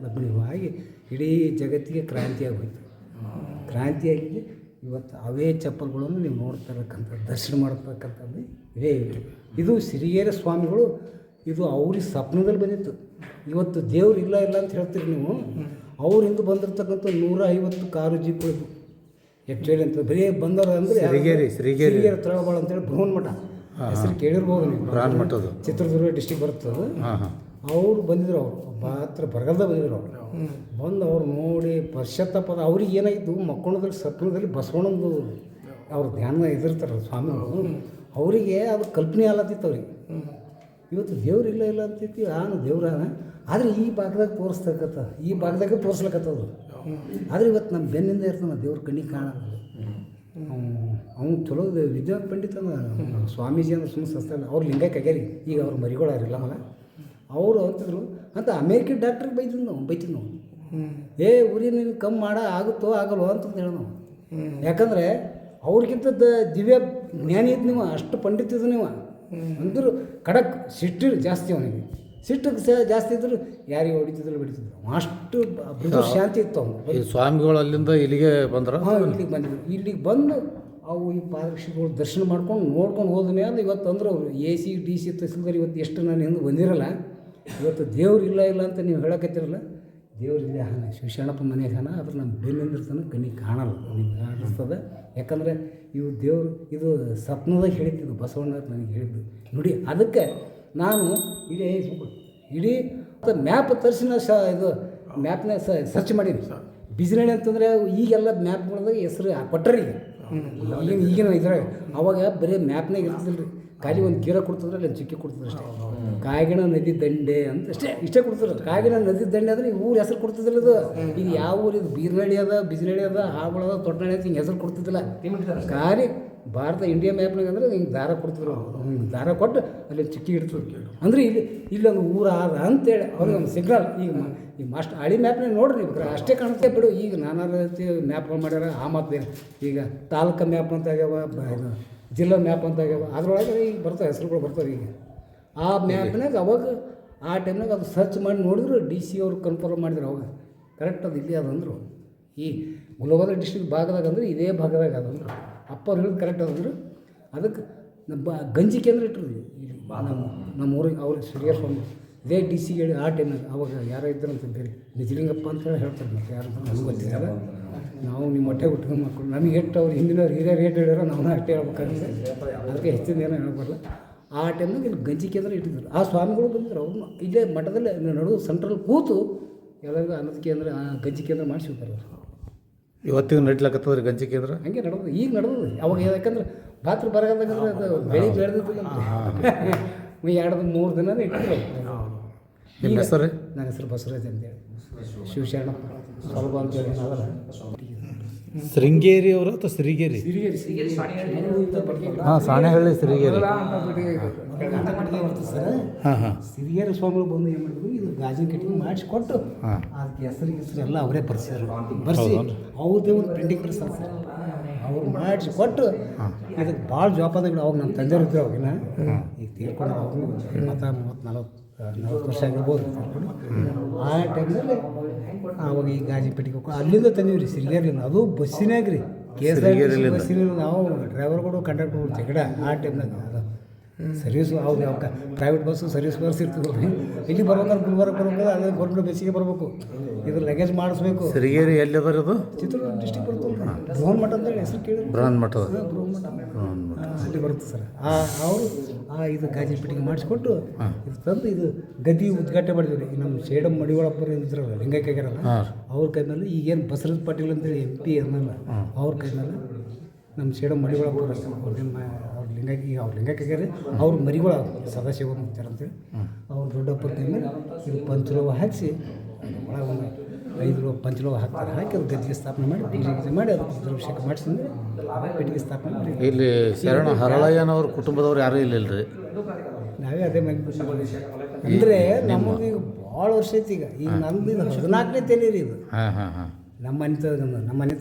ಲಗ್ನವಾಗಿ ಇಡೀ ಜಗತ್ತಿಗೆ ಕ್ರಾಂತಿಯಾಗಿ ಹೋಯ್ತು. ಕ್ರಾಂತಿಯಾಗಿದೆ ಇವತ್ತು ಅವೇ ಚಪ್ಪಲ್ಗಳನ್ನು ನೀವು ನೋಡ್ತಾ ಇರಕ್ಕಂಥದ್ದು, ದರ್ಶನ ಮಾಡ್ತಕ್ಕಂಥದ್ದು ಇವೇ ಇವೆ. ಇದು ಸಿರಿಗೇರ ಸ್ವಾಮಿಗಳು, ಇದು ಅವ್ರಿಗೆ ಸ್ವಪ್ನದಲ್ಲಿ ಬಂದಿತ್ತು. ಇವತ್ತು ದೇವ್ರು ಇಲ್ಲ ಅಂತ ಹೇಳ್ತೀರಿ ನೀವು. ಅವ್ರಿಂದ ಬಂದಿರತಕ್ಕಂಥ 150 ಕಾರು ಜೀಪ್ಗಳಿದ್ವು ಆ್ಯಕ್ಚುಲಿ ಅಂತ ಬರೀ ಬಂದವರು ಅಂದರೆ ಶ್ರೀಗೇರಿ ತಳಬಾಳ ಅಂತೇಳಿ ಬೃಹನ್ ಮಠ ಹೆಸರು ಕೇಳಿರ್ಬೋದು ನೀವು. ಮಠದ್ದು ಚಿತ್ರದುರ್ಗ ಡಿಸ್ಟಿಕ್ ಬರ್ತದೆ. ಅವರು ಬಂದಿದ್ರು, ಅವರು ಮಾತ್ರ ಬರಗಲ್ದ ಬಂದಿದ್ರು. ಅವರು ಬಂದು ಅವ್ರು ನೋಡಿ ಪಶ್ಚಾತ್ತಾಪದ ಅವ್ರಿಗೆ ಏನಾಗಿದ್ದು ಮಕ್ಕಳದಲ್ಲಿ ಸ್ವಪ್ನದಲ್ಲಿ ಬಸವಣ್ಣಂದು ಅವ್ರ ಧ್ಯಾನ ಇದಿರ್ತಾರೆ ಸ್ವಾಮಿಗಳು. ಅವರಿಗೆ ಅದು ಕಲ್ಪನೆ ಆಲತ್ತಿತ್ತು ಅವ್ರಿಗೆ. ಇವತ್ತು ದೇವ್ರು ಇಲ್ಲ ಅಂತೈತಿ ದೇವ್ರ. ಆದರೆ ಈ ಭಾಗದಾಗ ಈ ಭಾಗದಾಗ ತೋರಿಸ್ಲಕತ್ತದು. ಆದರೆ ಇವತ್ತು ನಮ್ಮ ಬೆನ್ನಿಂದ ಇರ್ತಾನೆ ದೇವ್ರ ಕಣ್ಣಿಗೆ ಕಾಣೋದು. ಅವ್ನು ಚಲೋ ವಿದ್ಯಾ ಪಂಡಿತನ ಸ್ವಾಮೀಜಿ ಅಂದ್ರೆ ಸುಮ್ಮನೆ ಸಸ್ತ ಅವ್ರು ಲಿಂಗಕ್ಕೆ ಆಗ್ಯಾರಿ. ಈಗ ಅವ್ರು ಮರಿಗಳಾರಿಲ್ಲ ಮಗ ಅವರು ಅಂತಿದ್ರು ಅಂತ ಅಮೇರಿಕನ್ ಡಾಕ್ಟ್ರಿಗೆ ಬೈತಿದ್ವಿ ನಾವು ಏ ಉರಿ ನೀನು ಕಮ್ಮಿ ಆಗುತ್ತೋ ಆಗಲ್ವೋ ಅಂತ ಹೇಳೋ ನಾವು. ಯಾಕಂದರೆ ಅವ್ರಿಗಿಂತ ದಿವ್ಯ ಜ್ಞಾನಿ ಇದ್ದು ನೀವು, ಅಷ್ಟು ಪಂಡಿತಿದ್ದು ನೀವು. ಅಂದರೂ ಖಡಕ್ ಸಿಟ್ಟು ಜಾಸ್ತಿ ಅವನಿಗೆ, ಸಿಟ್ಟು ಜಾಸ್ತಿ ಇದ್ರು ಯಾರಿಗೆ ಹೊಡಿತಿದ್ರು ಬಿಡ್ತಿದ್ರು, ಅಷ್ಟು ಮೃದು ಶಾಂತಿ ಇತ್ತು ಅವನು. ಈ ಸ್ವಾಮಿಗಳು ಅಲ್ಲಿಂದ ಇಲ್ಲಿಗೆ ಬಂದ್ರ? ಹಾಂ, ಇಲ್ಲಿಗೆ ಬಂದಿದ್ರು. ಇಲ್ಲಿಗೆ ಬಂದು ಅವು ಈ ಪಾದರಕ್ಷೆಗಳು ದರ್ಶನ ಮಾಡ್ಕೊಂಡು ನೋಡ್ಕೊಂಡು ಹೋದ ಮೇಲೆ ಇವತ್ತು ಅಂದ್ರೆ ಅವರು AC DC ತಹಸೀಲ್ದಾರ್ ಇವತ್ತು ಎಷ್ಟು ನಾನು ಹಿಂದೆ ಬಂದಿರಲ್ಲ. ಇವತ್ತು ದೇವ್ರು ಇಲ್ಲ ಅಂತ ನೀವು ಹೇಳಕತ್ತಿರಲ್ಲ, ದೇವ್ರು ಇಲ್ಲೇ ಹಾನ ಶಿವಶರಣಪ್ಪ ಮನೆಗೆ ಹಾನ, ಆದ್ರೆ ನಮ್ಮ ಬೆನ್ನಿಂದಿರ್ತಾನೆ ಕಣ್ಣಿಗೆ ಕಾಣಲ್ಲ, ನಿಮ್ಗೆ ಅನ್ನಿಸ್ತದೆ. ಯಾಕಂದರೆ ಇವು ದೇವರು ಇದು ಸ್ವಪ್ನದಾಗ ಹೇಳಿದ್ದು ಬಸವಣ್ಣ ನನಗೆ ಹೇಳಿದ್ದು ನೋಡಿ. ಅದಕ್ಕೆ ನಾನು ಇಡೀ ಮ್ಯಾಪ್ ತರಿಸಿನ ಇದು ಮ್ಯಾಪ್ನ ಸರ್ಚ್ ಮಾಡೀನಿ. ಬಿಸಿನಳ್ಳಿ ಅಂತಂದರೆ ಈಗೆಲ್ಲ ಮ್ಯಾಪ್ಗಳದಾಗ ಹೆಸರು ಕೊಟ್ಟರೆ ಈಗಿನ ಇದ್ರಾಗ ಅವಾಗ ಬರೀ ಮ್ಯಾಪ್ನಾಗ ಇರ್ತಿದ್ದಿಲ್ಲ ರೀ, ಖಾಲಿ ಒಂದು ಗೀರ ಕೊಡ್ತಿದ್ರೆ ಅಲ್ಲಿ ಒಂದು ಚಿಕ್ಕಿ ಕೊಡ್ತಿದ್ರು ಅಷ್ಟೇ. ಕಾಗಿಣ ನದಿ ದಂಡೆ ಅಂತ ಇಷ್ಟೇ ಕೊಡ್ತಿದ್ರು. ಕಾಗಿಣ ನದಿ ದಂಡೆ ಅಂದರೆ ಈಗ ಊರು ಹೆಸರು ಕೊಡ್ತಿದ್ದಿಲ್ಲ. ಇದು ಈಗ ಯಾವ ಊರು ಇದು ಬೀರ್ನಳ್ಳಿ ಅದ, ಬಿಸಿನಳ್ಳಿ ಅದ, ಹಾವುಗಳ ಅದ, ತೊಟ್ಟನಳ್ಳಿ ಅಂತ ಹಿಂಗೆ ಹೆಸರು ಕೊಡ್ತಿದ್ದಿಲ್ಲ. ಖಾಲಿ ಭಾರತ ಇಂಡಿಯಾ ಮ್ಯಾಪ್ನಾಗ ಅಂದ್ರೆ ಹಿಂಗೆ ದಾರ ಕೊಡ್ತಿದ್ರು, ಹಿಂಗೆ ದಾರ ಕೊಟ್ಟು ಅಲ್ಲಿ ಚಿಕ್ಕಿ ಇಡ್ತಿದ್ರು. ಅಂದರೆ ಇಲ್ಲೊಂದು ಊರು ಆದ ಅಂತೇಳಿ ಅವ್ರಿಗೆ ಒಂದು ಸಿಗ್ನಲ್. ಈಗ ಮಾಸ್ಟರ್ ಹಳಿ ಮ್ಯಾಪ್ನಾಗ ನೋಡ್ರಿ ನೀವು ಅಷ್ಟೇ ಕಾಣುತ್ತೆ ಬಿಡು. ಈಗ ನಾನಾ ರೀತಿ ಮ್ಯಾಪ್ಗಳು ಮಾಡ್ಯಾರ. ಆ ಮತ್ತು ಈಗ ತಾಲೂಕು ಮ್ಯಾಪ್ ಅಂತ ಆಗ್ಯಾವ, ಜಿಲ್ಲಾ ಮ್ಯಾಪ್ ಅಂತ ಆಗ್ಯಾವ, ಅದರೊಳಗೆ ಈಗ ಬರ್ತಾವೆ ಹೆಸರುಗಳು ಬರ್ತಾವೆ. ಈಗ ಆ ಮ್ಯಾಪ್ನಾಗ ಅವಾಗ ಆ ಟೈಮ್ನಾಗ ಅದು ಸರ್ಚ್ ಮಾಡಿ ನೋಡಿದ್ರು DC ಅವ್ರು ಕನ್ಫರ್ಮ್ ಮಾಡಿದ್ರು ಅವಾಗ ಕರೆಕ್ಟ್ ಅದು ಇಲ್ಲಿ ಅದಂದ್ರು. ಈ ಗುಲ್ಬರ್ಗ ಡಿಸ್ಟ್ರಿಕ್ಟ್ ಭಾಗದಾಗ ಅಂದ್ರೆ ಇದೇ ಭಾಗದಾಗ ಅದಂದ್ರು. ಅಪ್ಪವ್ರು ಹೇಳಿದ್ ಕರೆಕ್ಟ್ ಅದಂದ್ರು. ಅದಕ್ಕೆ ಗಂಜಿ ಕೇಂದ್ರ ಇಟ್ಟರು ಇಲ್ಲಿ ನಮ್ಮ ಊರಿಗೆ ಅವ್ರಿಗೆ ಸಿರಿಯರ್ ಸ್ವಾಮಿ ಇದೇ DC ಹೇಳಿ ಆ ಟೈಮ್ನಾಗ. ಅವಾಗ ಯಾರೋ ಇದ್ರು ಅಂತ ಬೇರೆ ನಿಜಲಿಂಗಪ್ಪ ಅಂತ ಹೇಳಿ ಹೇಳ್ತಾರೆ. ಮತ್ತು ಯಾರು ನನಗೆ ಗೊತ್ತಿಲ್ಲ. ನಾವು ನಿಮ್ಮ ಹೊಟ್ಟೆ ಹುಟ್ಕೊಂಡು ಮಕ್ಕಳು ನಮಗೆ ಎಷ್ಟು ಅವ್ರು ಹಿಂದಿನವ್ರು ಹಿರಿಯರು ರೇಟ್ ಹೇಳ್ಯಾರೋ ನಾವು ಅಷ್ಟೇ ಹೇಳ್ಬೇಕಾಗುತ್ತೆ. ಅದಕ್ಕೆ ಹೆಚ್ಚಿನ ಏನೋ ಹೇಳ್ಬಾರಲ್ಲ. ಆ ಟೈಮ್ನಾಗ ಇಲ್ಲಿ ಗಂಜಿ ಕೇಂದ್ರ ಇಟ್ಟಿದ್ರು. ಆ ಸ್ವಾಮಿಗಳು ಬಂದಿದ್ರು. ಅವ್ರನ್ನ ಇಲ್ಲೇ ಮಠದಲ್ಲಿ ನಡುವೆ ಸೆಂಟ್ರಲ್ ಕೂತು ಎಲ್ಲರಿಗೂ ಅನ್ನದ ಕೇಂದ್ರ ಗಂಜಿ ಕೇಂದ್ರ ಮಾಡಿಸಿರ್ತಾರೆ ಅವರು. ಇವತ್ತಿಗೂ ನಡ್ಲಕತ್ತದ್ರಿ ಗಂಜಿ ಕೇಂದ್ರ? ಹಂಗೆ ನಡೆದು ಈಗ ನಡೆದು ಅವಾಗ. ಯಾಕಂದ್ರೆ ರಾತ್ರಿ ಬರಗಾಲದಾಗಂದ್ರೆ ಅದು ಬೆಳಿಗ್ಗೆ ಬೆಳೆದಿಲ್ಲ 2-3 ದಿನ ಇಟ್ಟಿದ್ರು. ನಿಮ್ಮ ಹೆಸರು? ನನ್ನ ಹೆಸರು ಬಸವರಾಜ್ ಅಂತೇಳಿ, ಶಿವಶರಣಪ್ಪ ಸ್ವಲ್ಪ ಅಂತೇಳಿ ನಾವಲ್ಲ. ಶೃಂಗೇರಿ ಅವರು ಅಥವಾ ಸಿರಿಗೇರಿ? ಹಾಂ, ಸಾಣೆಹಳ್ಳಿ ಸಿರಿಗೇರಿ. ಹಾಂ ಹಾಂ. ಸಿರಿಗೇರಿ ಸ್ವಾಮಿಗಳು ಬಂದು ಏನು ಮಾಡಿದ್ರು, ಇದು ಗಾಜಿನ ಕಟ್ಟಿಗೆ ಮಾಡಿಸ್ಕೊಟ್ಟು ಅದಕ್ಕೆ ಹೆಸರು ಎಲ್ಲ ಅವರೇ ಬರ್ಸಿದ್ರು. ಬರ್ಸಿ ಅವ್ರದ್ದೇ ಒಂದು ಪ್ರಿಂಟಿಂಗ್ ಪ್ರೆಸ್ ಸರ್ ಅವ್ರು ಮಾಡಿಸ್ಕೊಟ್ಟು ಇದಕ್ಕೆ ಭಾಳ ಜವಾಬ್ದಾರಿಗಳು. ಅವಾಗ ನಮ್ಮ ತಂದೆಯವ್ರು ಇದ್ರು ಅವಾಗಿನ, ಈಗ ತೀರ್ಕೊಂಡು ಅವ್ರು ಮತ್ತು 30-40 ವರ್ಷ ಆಗಿರ್ಬೋದು ತೀರ್ಕೊಂಡು. ಆ ಟೈಮ್ನಲ್ಲಿ ಆವಾಗ ಈ ಗಾಜಿ ಪೆಟ್ಟಿಗೆ ಅಲ್ಲಿಂದ ತಂದೀವಿ ರೀ ಸಿರಿಗೇರಿಯಿಂದ. ಅದು ಬಸ್ಸಿನಾಗ ರೀ, KSRTC ಬಸ್ಸಿನ ನಾವು ಡ್ರೈವರ್ಗಳು ಕಂಡಕ್ಟರ್ಗಳು ಜಗಳ. ಆ ಟೈಮ್ನಾಗ ಅದು ಸರ್ವಿಸು ಅವ್ರು ಯಾವ ಪ್ರೈವೇಟ್ ಬಸ್ಸು ಸರ್ವಿಸ್ ಬಸ್ ಇರ್ತಿದ್ವಿ. ಇಲ್ಲಿ ಬರ್ಬೇಕಾದ್ರೆ ಗುಲ್ಬರ್ಗ ಬರ್ಬೇಕಾದ್ರೆ ಅದೇ ಗೌರ್ಮೆಂಟ್ ಬಸ್ಸಿಗೆ ಬರಬೇಕು. ಇದ್ರ ಲಗೇಜ್ ಮಾಡಿಸ್ಬೇಕು. ಸಿರಿಗೇರಿ ಎಲ್ಲಿ ಅದ ಅದು? ಚಿತ್ರದುರ್ಗ ಡಿಸ್ಟಿಕ್ ಬರ್ತಲ್ಲ, ಬೃಹನ್ ಮಠ ಅಂತ ಹೇಳಿ ಹೆಸರು ಕೇಳಿ. ಬೃಹನ್ ಮಠ ಅಲ್ಲಿ ಬರುತ್ತೆ ಸರ್. ಅವರು ಇದು ಗಾಜಿ ಪೆಟ್ಟಿಗೆ ಮಾಡಿಸ್ಕೊಟ್ಟು ಇದು ತಂದು ಇದು ಗದ್ದಿ ಉದ್ಘಾಟನೆ ಮಾಡಿದ್ವಿ ರೀ. ನಮ್ಮ ಸೇಡಂ ಮಡಿವಾಳಪ್ಪರು ಇದ್ರಲ್ಲ, ಲಿಂಗೈಕ್ಯಾಗ್ಯಾರಲ್ಲ, ಅವ್ರ ಕೈ ಮೇಲೆ ಈಗೇನು ಬಸವರಾಜ್ ಪಾಟೀಲ್ ಅಂತೇಳಿ MP ಅನ್ನಲ್ಲ, ಅವ್ರ ಕೈ ಮೇಲೆ ನಮ್ಮ ಸೇಡಂ ಮಡಿವಾಳಪ್ಪರು ಅವ್ರ ಲಿಂಗೈಕ್ಯಾಗ್ಯಾರ. ಅವ್ರ ಮರಿಗಳ ಸದಾಶಿವ ಮುಕ್ತಾರ ಅಂತೇಳಿ ಅವ್ರು ದೊಡ್ಡಪ್ಪರ ಕೈ ಮೇಲೆ ಇದು ಪಂಚಲೋಹ ಹಾಕಿಸಿ ಒಳಗೆ ಒಂದು 5 ರೂಪಾಯಿ ಪಂಚಲೋಹ ಹಾಕ್ತಾರೆ. ಹಾಕಿ ಅದು ಗದ್ದಿಗೆ ಸ್ಥಾಪನೆ ಮಾಡಿ ಪೂಜೆ ಮಾಡಿ ಅದಕ್ಕೆ ದ್ರವ್ಯಶೇಖ ಮಾಡಿಸಿದ್ರೆ ಪೆಟ್ಟಿಗೆ ಸ್ಥಾಪನೆ ಮಾಡಿ. ಇಲ್ಲಿ ಶರಣ ಹರಳಯ್ಯನವ್ರ ಕುಟುಂಬದವ್ರು ಯಾರೂ ಇಲ್ಲಿಲ್ಲ ರೀ? ನಾವೇ ಅದೇ ಮಾಡಿ ಅಂದರೆ ನಮ್ಮದು ಈಗ ಭಾಳ ವರ್ಷ ಐತಿ. ಈಗ ನಂದು 14ನೇ ತಲೆ ರೀ ಇದು. ಹಾಂ ಹಾಂ ಹಾಂ. ನಮ್ಮ ಮನೆ